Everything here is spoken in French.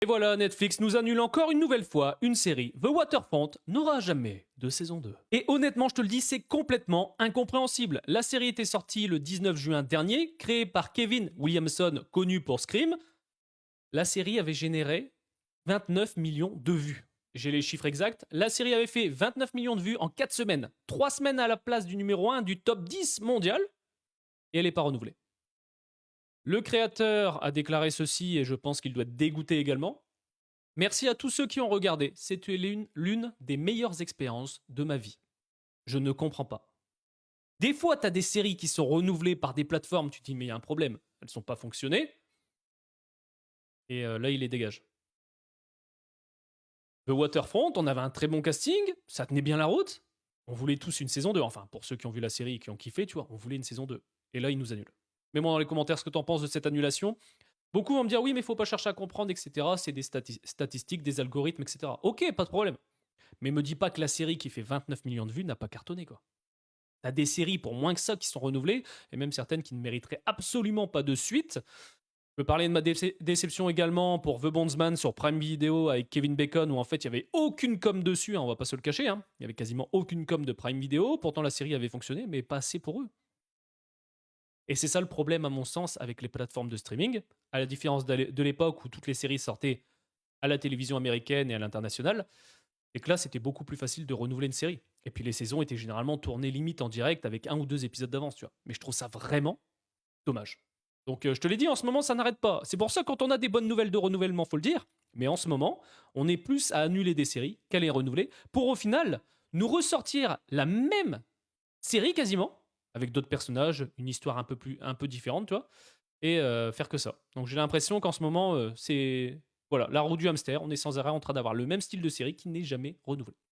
Et voilà, Netflix nous annule encore une nouvelle fois une série. The Waterfront n'aura jamais de saison 2. Et honnêtement, je te le dis, c'est complètement incompréhensible. La série était sortie le 19 juin dernier, créée par Kevin Williamson, connu pour Scream. La série avait généré 29 millions de vues. J'ai les chiffres exacts. La série avait fait 29 millions de vues en 4 semaines. 3 semaines à la place du numéro 1 du top 10 mondial. Et elle n'est pas renouvelée. Le créateur a déclaré ceci et je pense qu'il doit être dégoûté également. Merci à tous ceux qui ont regardé. C'était l'une des meilleures expériences de ma vie. Je ne comprends pas. Des fois, tu as des séries qui sont renouvelées par des plateformes, tu te dis, mais il y a un problème. Elles ne sont pas fonctionnées. Et là, il les dégage. The Waterfront, on avait un très bon casting, ça tenait bien la route. On voulait tous une saison 2. Enfin, pour ceux qui ont vu la série et qui ont kiffé, tu vois, on voulait une saison 2. Et là, ils nous annulent. Mets-moi dans les commentaires ce que tu en penses de cette annulation. Beaucoup vont me dire oui, mais il faut pas chercher à comprendre, etc. C'est des statistiques, des algorithmes, etc. Ok, pas de problème. Mais me dis pas que la série qui fait 29 millions de vues n'a pas cartonné, quoi. T'as des séries pour moins que ça qui sont renouvelées, et même certaines qui ne mériteraient absolument pas de suite. Je peux parler de ma déception également pour The Bondsman sur Prime Video avec Kevin Bacon, où en fait il y avait aucune com dessus, hein, on va pas se le cacher. Hein. Il y avait quasiment aucune com de Prime Video, pourtant la série avait fonctionné, mais pas assez pour eux. Et c'est ça le problème, à mon sens, avec les plateformes de streaming, à la différence de l'époque où toutes les séries sortaient à la télévision américaine et à l'international, et que là, c'était beaucoup plus facile de renouveler une série. Et puis les saisons étaient généralement tournées limite en direct avec 1 ou 2 épisodes d'avance, tu vois. Mais je trouve ça vraiment dommage. Donc je te l'ai dit, en ce moment, ça n'arrête pas. C'est pour ça, quand on a des bonnes nouvelles de renouvellement, faut le dire. Mais en ce moment, on est plus à annuler des séries qu'à les renouveler, pour au final nous ressortir la même série quasiment, avec d'autres personnages, une histoire un peu différente, tu vois, et faire que ça. Donc j'ai l'impression qu'en ce moment, c'est voilà, la roue du hamster, on est sans arrêt en train d'avoir le même style de série qui n'est jamais renouvelé.